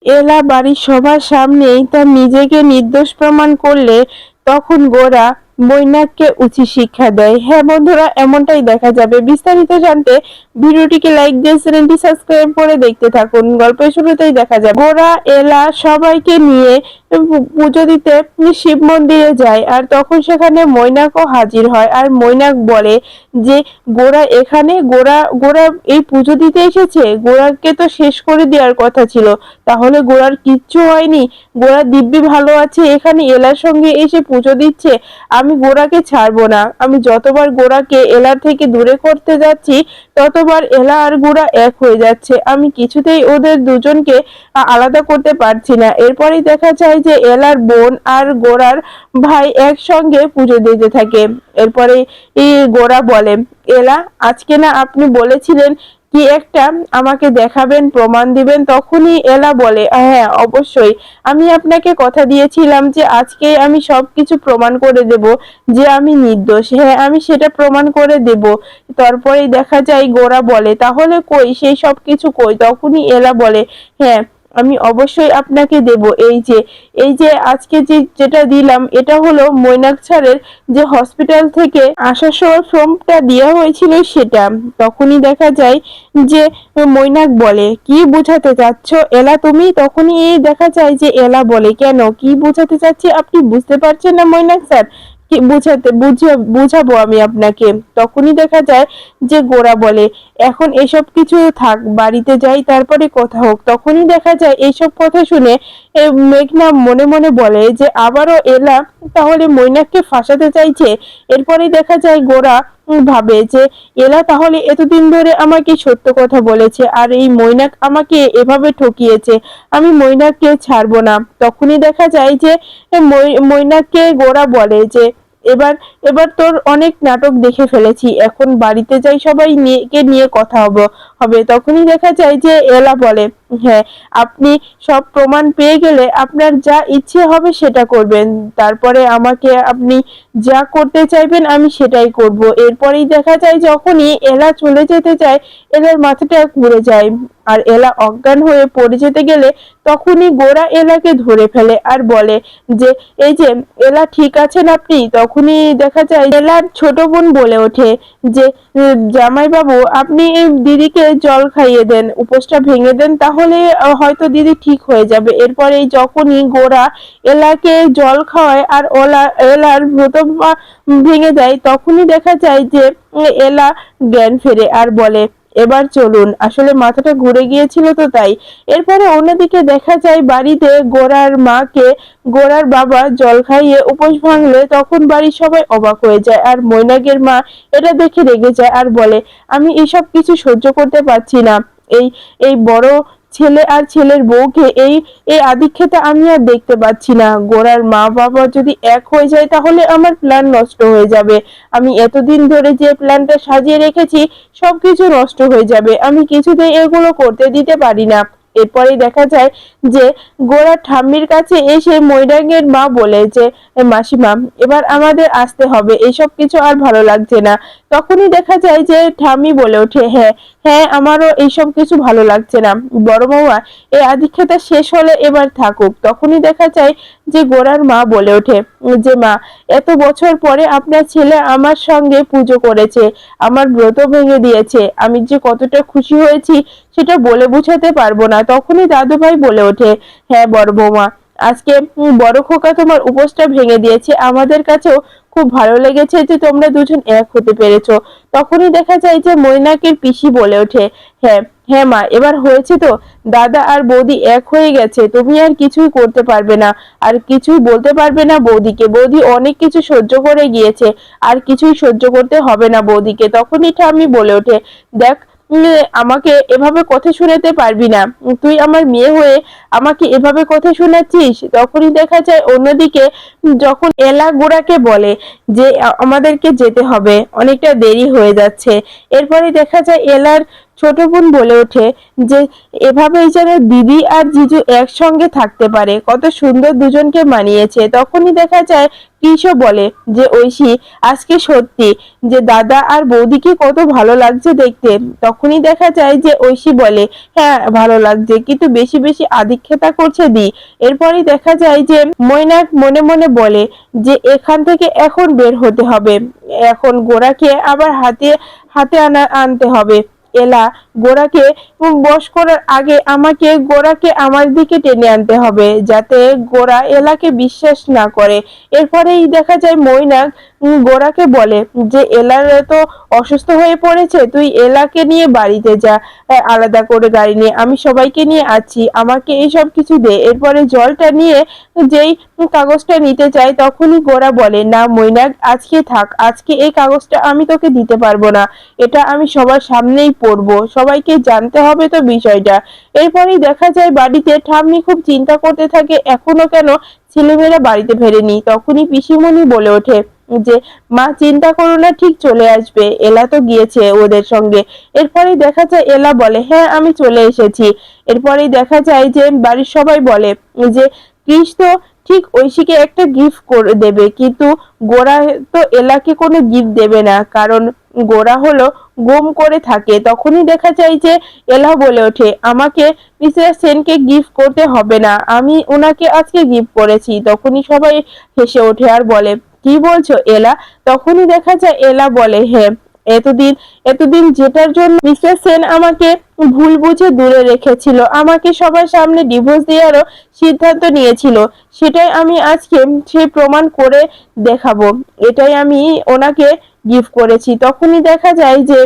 এলা বাড়ির সবার সামনেই তার নিজেকে নির্দোষ প্রমাণ করলে তখন গোরা মৈনাককে উচিত শিক্ষা দেয়। হ্যাঁ বন্ধুরা, এমনটাই দেখা যাবে। বিস্তারিত জানতে ভিডিওটিকে লাইক দিয়ে চ্যানেলটি সাবস্ক্রাইব করে দেখতে থাকুন। গল্পের শুরুতেই দেখা যাবে গোরা এলা সবাইকে নিয়ে পুজো দিতে শিব মন্দিরে যায়, আর তখন সেখানে মৈনাকও হাজির হয়। আর মৈনাক বলে যে গোরা এখানে, গোরা গোরা এই পুজো দিতে এসেছে, গোরাকে তো শেষ করে দেওয়ার কথা ছিল, তাহলে গোরার কিচ্ছু হয়নি, গোরা দিব্যি ভালো আছে, এখানে এলার সঙ্গে এসে পুজো দিচ্ছে। আমি গোরাকে ছাড়বো না। আমি যতবার গোরাকে এলার থেকে দূরে করতে যাচ্ছি ততবার এলা আর গোরা এক হয়ে যাচ্ছে। আমি কিছুতেই ওদের দুজনকে আলাদা করতে পারছি না। এরপরেই দেখা যায় যে এলার বোন আর গোরার ভাই একসঙ্গে পুজো দিতে থাকে। এরপরে গোরা বলে, এলা আজকে না আপনি বলেছিলেন কি একটা আমাকে দেখাবেন, প্রমাণ দিবেন? তখনই এলা বলে, হ্যাঁ অবশ্যই, আমি আপনাকে কথা দিয়েছিলাম যে আজকে আমি সবকিছু প্রমাণ করে দেব যে আমি নির্দোষ। হ্যাঁ আমি সেটা প্রমাণ করে দেব। তারপরেই দেখা যায় গোরা বলে, তাহলে কই সেই সব কিছু কই? তখনই এলা বলে, হ্যাঁ আমি অবশ্যই আপনাকে দেব। এই যে আজকে যেটা দিলাম এটা হলো মৈনাক স্যারের যে হসপিটাল থেকে আসার সময় ফর্মটা দেওয়া হয়েছিল সেটা। তখনই দেখা যায় যে মৈনাক বলে, কি বোঝাতে চাচ্ছ এলা তুমি? তখনই দেখা যায় যে এলা বলে, কেন কি বোঝাতে চাচ্ছি আপনি বুঝতে পারছেন না মৈনাক স্যার? কি বুঝাবো আমি আপনাকে। তখনই দেখা যায় যে গোরা বলে, এখন এসব কিছু থাক, বাড়িতে যাই তারপরে কথা হোক। তখনই দেখা যায় এইসব কথা শুনে মেঘনা মনে মনে বলে যে আবারও এলা তাহলে মৈনাককে ফাঁসাতে চাইছে। এরপরেই দেখা যায় গোরা ভাবে যে এলা তাহলে এতদিন ধরে আমাকে সত্য কথা বলেছে, আর এই মৈনাক আমাকে এভাবে ঠকিয়েছে। আমি মৈনাককে ছাড়বো না। তখনই দেখা যায় যে মৈনাককে গোরা বলে যে এবার এবার তোর অনেক নাটক দেখে ফেলেছি, এখন বাড়িতে যাই, সবাই নিয়ে কথা হবে। তখনই দেখা যায় যে এলা বলে, হ্যাঁ আপনি সব প্রমাণ পেয়ে গেলে আপনার যা ইচ্ছে হবে সেটা করবেন, তারপরে আমাকে আপনি যা করতে চাইবেন আমি সেটাই করব। এরপরেই দেখা যায় যখনই এলা চলে যেতে চায় এলার মাথাটা ঘুরে যায়, আর এলা অজ্ঞান হয়ে পড়ে যেতে গেলে তখনই গোরা এলাকে ধরে ফেলে আর বলে যে এই যে এলা ঠিক আছেন আপনি? তখনই দেখা যায় এলার ছোট বোন বলে ওঠে যে জামাই বাবু আপনি এই দিদিকে জল খাইয়ে দেন, উপোসটা ভেঙে দেন, তাহলে হয়তো দিদি ঠিক হয়ে যাবে। এরপরে যখনই গোরা এলাকে জল খাওয়ায় আর এলার ব্রত ভেঙে যায় তখনই দেখা যায় যে এলা জ্ঞান ফেরে আর বলে, এবার চলুন, আসলে মাথাটা ঘুরে গিয়েছিল তো তাই। এরপরে অন্যদিকে দেখা যায় বাড়িতে গোরার মাকে গোরার বাবা জল খাইয়ে উপোস ভাঙলে তখন বাড়ির সবাই অবাক হয়ে যায়, আর মৈনাকের মা এটা দেখে রেগে যায় আর বলে, আমি এসব কিছু সহ্য করতে পারছি না। এই এই বড় ছেলে আর ছেলের বউকে এই এই আদিক্ষেতা আমি আর দেখতে পাচ্ছি না। গোরার মা বাবা যদি এক হয়ে যায় তাহলে আমার প্ল্যান নষ্ট হয়ে যাবে। আমি এতদিন ধরে যে প্ল্যানটা সাজিয়ে রেখেছি সবকিছু নষ্ট হয়ে যাবে। আমি কিছুতেই এগুলো করতে দিতে পারি না। এরপরে দেখা যায় যে গোরা ঠাম্মির কাছে এসে মৈনাকের মা বলে যে মাসিমা এবার আমাদের আসতে হবে, এসব কিছু আর ভালো লাগছে না। তখনই দেখা যায় যে ঠাম্মি বলে ওঠে, হ্যাঁ হ্যাঁ আমারও এইসব কিছু ভালো লাগছে না, বড় বৌমা এই আদিক্ষেতা শেষ হলে এবার থাকুক। তখনই দেখা যায় যে গোরার মা বলে ওঠে যে মা এত বছর পরে আপনার ছেলে আমার সঙ্গে পুজো করেছে, আমার ব্রত ভেঙে দিয়েছে, আমি যে কতটা খুশি হয়েছি সেটা বলে বোঝাতে পারবো না। তখনই দাদু ভাই বলে ওঠে, হ্যাঁ বড় বৌমা আজকে বড় খোকা তোমার উপোসটা ভেঙে দিয়েছে, আমাদের কাছেও খুব ভালো লেগেছে যে তোমরা দুজন এক হতে পেরেছো। তখনই দেখা যায় যে মৈনাকের পিসি বলে ওঠে, হ্যাঁ হ্যাঁ মা এবার হয়েছে তো, দাদা আর বৌদি এক হয়ে গেছে, তুমি আর কিছুই করতে পারবে না, আর কিছুই বলতে পারবে না বৌদিকে, বৌদি অনেক কিছু সহ্য করে গিয়েছে, আর কিছুই সহ্য করতে হবে না বৌদিকে। তখনই ঠাম্মি বলে ওঠে, দেখ আমাকে এভাবে কথা শোনাতে পারবি না, তুই আমার মেয়ে হয়ে আমাকে এভাবে কথা শোনাচ্ছিস। তখনই দেখা যায় অন্যদিকে যখন এলা গোরাকে বলে যে আমাদেরকে যেতে হবে, অনেকটা দেরি হয়ে যাচ্ছে। এরপরে দেখা যায় এলার ছোট বোন বলে ওঠে যে এভাবেই যেন দিদি আর জিজু একসঙ্গে থাকতে পারে, কত সুন্দর দুজনকে মানিয়েছে। তখনই দেখা যায় কৃষও বলে যে ঐশী, আজকে সত্যি যে দাদা আর বৌদিকে কত ভালো লাগছে দেখতে। তখনই দেখা যায় যে ঐশী বলে হ্যাঁ ভালো লাগছে, কিন্তু বেশি বেশি আদিক্ষেতা করছে দি। এরপরই দেখা যায় যে মৈনাক মনে মনে বলে যে এখান থেকে এখন বের হতে হবে, এখন গোড়াকে আবার হাতে হাতে আনতে হবে। এলা গোড়াকে বশ করার আগে আমাকে গোড়াকে আমার দিকে টেনে আনতে হবে, যাতে গোড়া এলাকে বিশ্বাস না করে। এরপরেই দেখা যায় মৈনাক গোড়াকে বলে যে এলার তো অসুস্থ হয়ে পড়েছে, তুই এলাকে নিয়ে বাড়িতে যা, আলাদা করে গাড়ি নিয়ে, আমি সবাইকে নিয়ে আছি, আমাকে এই সব কিছু দে। এরপরে জলটা নিয়ে যেই কাগজটা নিতে চাই তখনই গোরা বলে না মৈনাক, আজকে থাক, আজকে এই কাগজটা আমি তোকে দিতে পারবো না, এটা আমি সবার সামনেই পড়বো, সবাইকে জানতে হবে তো বিষয়টা। এরপরেই দেখা যায় বাড়িতে ঠাম্মি খুব চিন্তা করতে থাকে এখনো কেন ছেলেমেয়েরা বাড়িতে ফেরেনি। তখনই পিসিমণি বলে ওঠে যে মা চিন্তা করো না, ঠিক চলে আসবে, এলা তো গিয়েছে ওদের সঙ্গে। এরপরেই দেখা যায় এলা বলে হ্যাঁ আমি চলে এসেছি। এরপরেই দেখা যায় যে বাড়ির সবাই বলে যে কৃষ তো ঠিক ঐশীকে একটা গিফট করে দেবে, কিন্তু গোরা তো এলাকে কোনো গিফট দেবে না, কারণ গোরা হলো গুম করে থাকে। তখনই দেখা যায় যে এলা বলে ওঠে আমাকে মিসেস সেনকে গিফট করতে হবে না, আমি ওনাকে আজকে গিফট করেছি। তখনই সবাই হেসে ওঠে আর বলে কি বলছো এলা? তখনই দেখা যায় এলা বলে হ্যাঁ, এতদিন এতদিন যেটার জন্য মিসেস সেন আমাকে ভুল বুঝে দূরে রেখেছিল, আমাকে সবার সামনে ডিভোর্স দেওয়ারও সিদ্ধান্ত নিয়েছিল, সেটাই আমি আজকে সেই প্রমাণ করে দেখাবো, এটাই আমি ওনাকে গিফট করেছি। তখনই দেখা যায় যে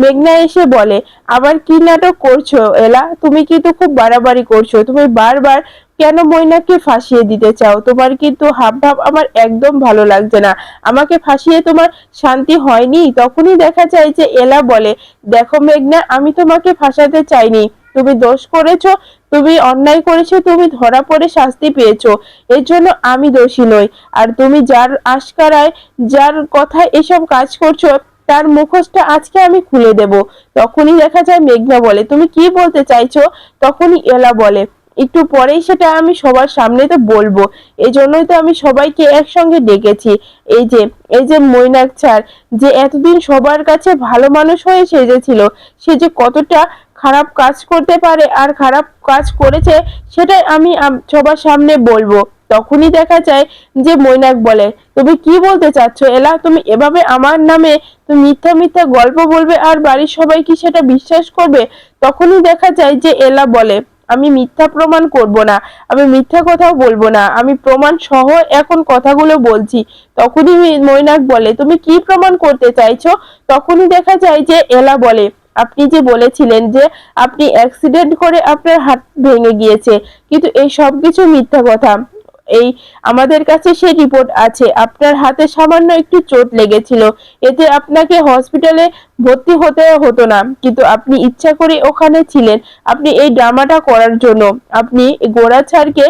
মেঘনা এসে বলে আবার কি নাটক করছো এলা, তুমি কিন্তু খুব বাড়াবাড়ি করছো, তুমি বারবার কেন মৈনাককে ফাঁসিয়ে দিতে চাও? তোমার কিন্তু হাবভাব আমার একদম ভালো লাগছে না, আমাকে ফাঁসিয়ে তোমার শান্তি হয়নি? তখনই দেখা যায় যে এলা বলে দেখো মেঘনা, আমি তোমাকে ফাঁসাতে চাইনি, তুমি দোষ করেছো, তুমি অন্যায় করেছো, তুমি ধরা পড়ে শাস্তি পেয়েছো, এর জন্য আমি দোষী নই। আর তুমি যার আশকারায় যার কথা এসব কাজ করছো তার মুখোশটা আজকে আমি খুলে দেব। তখনই দেখা যায় মেঘনা বলে তুমি কি বলতে চাইছো? তখনই এলা বলে একটু পরেই সেটা আমি সবার সামনে তো বলবো, এই জন্যই তো আমি সবাইকে একসঙ্গে ডেকেছি। এই যে এই যে মৈনাক স্যার যে এতদিন সবার কাছে ভালো মানুষ হয়ে সেজেছিল, সে যে কতটা খারাপ কাজ করতে পারে আর খারাপ কাজ করেছে সেটাই আমি সবার সামনে বলবো। তখনই দেখা যায় যে মৈনাক বলে তুমি কি বলতে চাচ্ছ এলা, তুমি এভাবে আমার নামে তুমি মিথ্যা মিথ্যা গল্প বলবে আর বাড়ির সবাই কি সেটা বিশ্বাস করবে? তখনই দেখা যায় যে এলা বলে আমি মিথ্যা প্রমাণ করব না, আমি মিথ্যা কথাও বলবো না, আমি প্রমাণ সহ এখন কথাগুলো বলছি। তখনই মৈনাক বলে তুমি কি প্রমাণ করতে চাইছো? তখনই দেখা যায় যে এলা বলে আপনি যে বলেছিলেন যে আপনি অ্যাক্সিডেন্ট করে আপনার হাত ভেঙে গিয়েছে, কিন্তু এই সব কিছু মিথ্যা কথা। এই আমাদের কাছে সেই রিপোর্ট আছে, আপনার হাতে সামান্য একটু চোট লেগেছিল, এতে আপনাকে হসপিটালে ভর্তি হতে হতো না, কিন্তু আপনি ইচ্ছা করে ওখানে ছিলেন, আপনি এই ড্রামাটা করার জন্য, আপনি গোরা ছাড়কে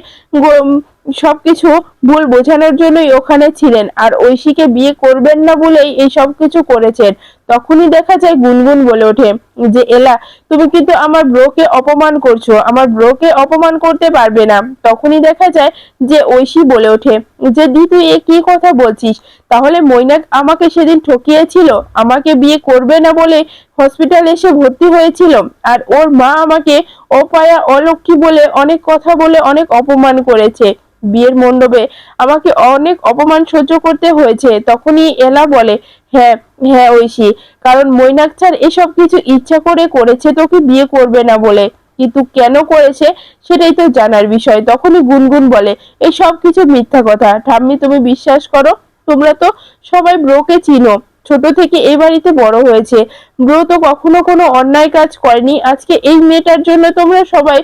সবকিছু ভুল বোঝানোর জন্যই ওখানে ছিলেন, আর ঐশীকে বিয়ে করবেন না বলেই এই সব কিছু করেছেন। তখনই দেখা যায় গুনগুন বলে ওঠে যে এলা তুমি কিন্তু আমার ব্রোকে অপমান করছো, আমার ব্রোকে অপমান করতে পারবে না। তখনই দেখা যায় যে ঐশী বলে ওঠে যে দি তুই এ কি কথা বলছিস, তাহলে মৈনাক আমাকে সেদিন ঠকিয়েছিল, আমাকে বিয়ে করবে না বলে হসপিটালে এসে ভর্তি হয়েছিল, আর ওর মা আমাকে অপায়া অলক্ষী বলে অনেক কথা বলে অনেক অপমান করেছে, বিয়ের মণ্ডপে আমাকে অনেক অপমান সহ্য করতে হয়েছে। তখনই এলা বলে হ্যাঁ হ্যাঁ ঐশী, কারণ মৈনাক স্যার এসব কিছু ইচ্ছা করে করেছে তোকে বিয়ে করবে না বলে, কিন্তু কেন করেছে সেটাই তো জানার বিষয়। তখনই গুনগুন বলে এই সব কিছু মিথ্যা কথা, ঠাম্মি তুমি বিশ্বাস করো, তোমরা তো সবাই ব্রোকে চিনো, ছোট থেকে এই বাড়িতে বড় হয়েছে, ব্রো তো কখনো কোনো অন্যায় কাজ করেনি, আজকে এই মেয়েটার জন্য তোমরা সবাই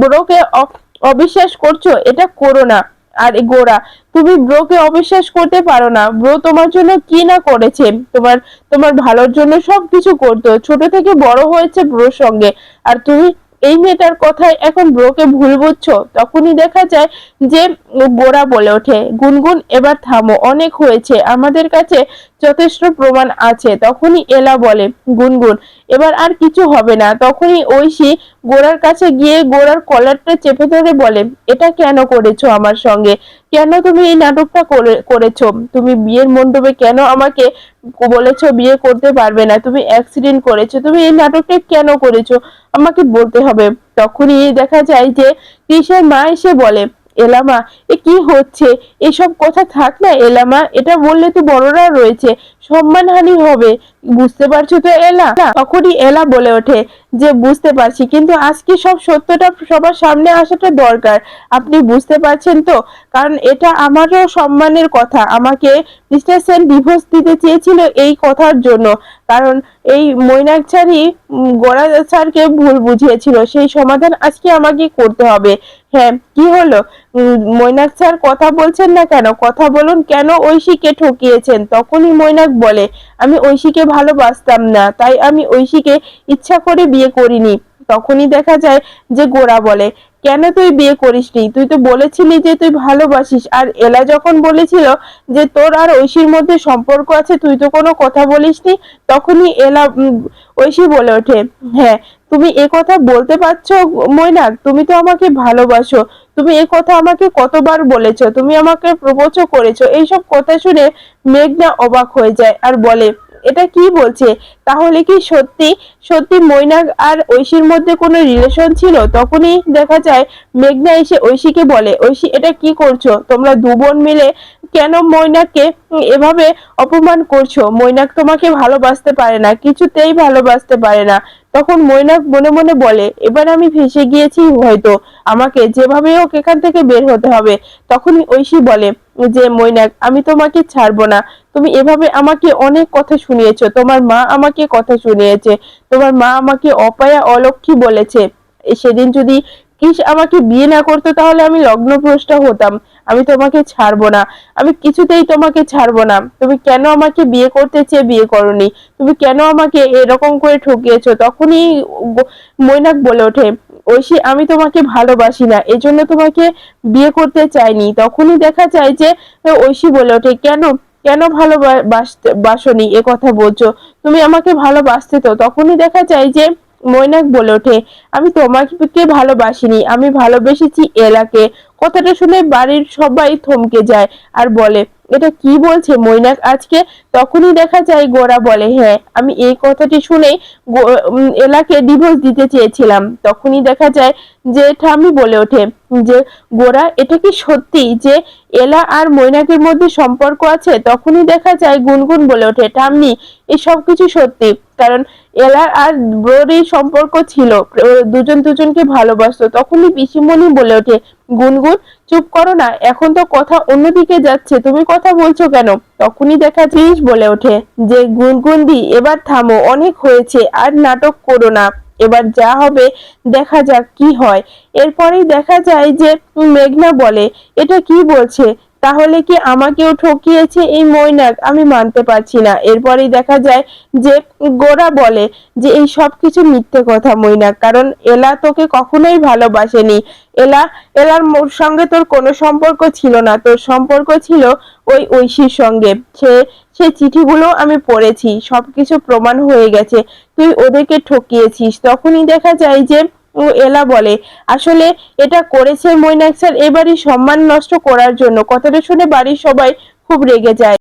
ব্রোকে অবিশ্বাস করছো, এটা করো না। আর গোরা তুমি ব্রোকে অবিশ্বাস করতে পারো না, ব্রো তোমার জন্য কি না করেছে, তোমার তোমার ভালোর জন্য সবকিছু করতো, ছোট থেকে বড় হয়েছে ব্রোর সঙ্গে, আর তুমি এই মেয়েটার কথায় এখন ব্রোকে ভুল বুঝছো। তখনই দেখা যায় যে গোরা বলে ওঠে গুনগুন এবার থামো, অনেক হয়েছে, আমাদের কাছে যথেষ্ট প্রমাণ আছে। তখনই এলা বলে, গুনগুন এবার আর কিছু হবে না। তখনই ঐশী গোরার কাছে গিয়ে গোরার কলারটা চেপে ধরে বলে, এটা কেন করেছো আমার সঙ্গে? কেন তুমি এই নাটকটা করেছো? তুমি বিয়ের মণ্ডপে কেন আমাকে বলেছো বিয়ে করতে পারবে না? তুমি অ্যাক্সিডেন্ট করেছো, তুমি এই নাটকটা কেন করেছো? আমাকে বলতে হবে। তখনই দেখা যায় যে কৃষের মা এসে বলে, এলামা এ কি হচ্ছে? এসব কথা থাক না এলামা, এটা বললে তো বড়রা রয়েছে, সম্মানহানি হবে, বুঝতে পারছো তো এলা? তখনই এলা বলে ওঠে যে বুঝতে পারছি, কিন্তু আজকে সব সত্যটা সবার সামনে আসাটা দরকার। আপনি বুঝতে পারছেন তো? কারণ এটা আমারও সম্মানের কথা। আমাকে মিস্টার সেন ডিভোর্স দিতে চেয়েছিল এই কথার জন্য, কারণ এই মৈনাক স্যারই গোরা স্যারকে ভুল বুঝিয়েছিল, সেই সমাধান আজকে আমাকে করতে হবে। হ্যাঁ, কি হলো? মৈনাক স্যার কথা বলছেন না কেন? কথা বলুন, কেন ঐশীকে ঠকিয়েছেন? তখনই মৈনাক বলে, আমি ঐশীকে ভালোবাসতাম না, তাই আমি ঐশীকে ইচ্ছা করে বিয়ে করিনি। তখনই দেখা যায় যে গোরা বলে, কেন তুই বিয়ে করিসনি? তুই তো বলেছিলি যে তুই ভালোবাসিস। আর এলা যখন বলেছিল যে তোর আর ঐশীর মধ্যে সম্পর্ক আছে, তুই তো কোনো কথা বলিসনি। তখনই ঐশী বলে ওঠে, হ্যাঁ, তুমি এ কথা বলতে পারছো মৈনাক? তুমি তো আমাকে ভালোবাসো, তুমি এ কথা আমাকে কতবার বলেছো, তুমি আমাকে প্রপোজও করেছো। এইসব কথা শুনে মেঘনা অবাক হয়ে যায় আর বলে, এটা কি বলছে? তাহলে কি সত্যি সত্যি মৈনাক আর ঐশীর মধ্যে কোনো রিলেশন ছিল? তখনই দেখা যায় মেঘনা এসে ঐশীকে বলে, ঐশী এটা কি করছো? তোমরা দু বোন মিলে কেন মৈনাককে এভাবে অপমান করছো? মৈনাক তোমাকে ভালোবাসতে পারে না, কিছুতেই ভালোবাসতে পারে না। তখন মৈনাক মনে মনে বলে, এবার আমি ফেঁসে গিয়েছি হয়তো, আমাকে যেভাবে হোক এখান থেকে বের হতে হবে। তখন ঐশী বলে যে মৈনাক, আমি তোমাকে ছাড়বো না। তুমি এভাবে আমাকে অনেক কথা শুনিয়েছো, তোমার মা আমাকে কথা শুনিয়েছে, তোমার মা আমাকে অপায়া অলক্ষী বলেছে। সেদিন যদি কৃষ আমাকে বিয়ে না করতো তাহলে আমি লগ্নভ্রষ্ট হতাম। আমি তোমাকে ছাড়বো না, আমি কিছুতেই তোমাকে ছাড়বো না। তুমি কেন আমাকে বিয়ে করতে চেয়ে বিয়ে করনি? তুমি কেন আমাকে এরকম করে ঠকিয়েছো? তখনই মৈনাক বলে ওঠে, ঐশী আমি তোমাকে ভালোবাসি না, এজন্য তোমাকে বিয়ে করতে চাইনি। তখনই দেখা যায় যে ঐশী বলে ওঠে, কেন কেন ভালোবাসনি এ কথা বলছো? তুমি আমাকে ভালোবাসতে তো? তখনই দেখা যায় যে মৈনাক বলে ওঠে, আমি তোমাকে ভালোবাসিনি, আমি ভালোবেসেছি এলাকে। কথাটা শুনে বাড়ির সবাই থমকে যায় আর বলে, এটা কি বলছে মৈনাক আজকে? তখনই দেখা যায় গোরা বলে, হ্যাঁ, আমি এই কথাটি শুনেই এলাকে ডিভোর্স দিতে চেয়েছিলাম। তখনই দেখা যায় যে ঠাম্মি বলে ওঠে যে গোরা এটা কি সত্যি যে এলা আর মৈনাকের মধ্যে সম্পর্ক আছে? তখনই দেখা যায় গুনগুন বলে ওঠে, ঠাম্মি এই সব কিছু সত্যি, কারণ এলা আর ব্রোরই সম্পর্ক ছিল, দুজন দুজনকে ভালোবাসতো। তখনই পিসিমণি বলে ওঠে, গুনগুন চুপ করো না, এখন তো কথা অন্যদিকে যাচ্ছে, তুমি কথা বলছো কেন? তখনই দেখা ত্রিশ বলে ওঠে যে গুনগুন দি এবার থামো, অনেক হয়েছে, আর নাটক করো না, এবার যা হবে দেখা যাক কি হয়। এরপরেই দেখা যায় যে মেঘনা বলে, এটা কি বলছে? তাহলে কি আমাকেও ঠকিয়েছে এই মৈনাক? আমি মানতে পারছি না। এরপরেই দেখা যায় যে গোরা বলে যে এই সব কিছু মিথ্যে কথা মৈনাক, কারণ এলা তোকে কখনোই ভালোবাসেনি। এলার সঙ্গে তোর কোনো সম্পর্ক ছিল না, তোর সম্পর্ক ছিল ওই ঐশীর সঙ্গে। সে চিঠিগুলো আমি পড়েছি, সবকিছু প্রমাণ হয়ে গেছে, তুই ওদেরকে ঠকিয়েছিস। তখনই দেখা যায় যে এলা বলে, আসলে এটা করেছে মৈনাক স্যার এবারই সম্মান নষ্ট করার জন্য। কথাটা শুনে বাড়ির সবাই খুব রেগে যায়।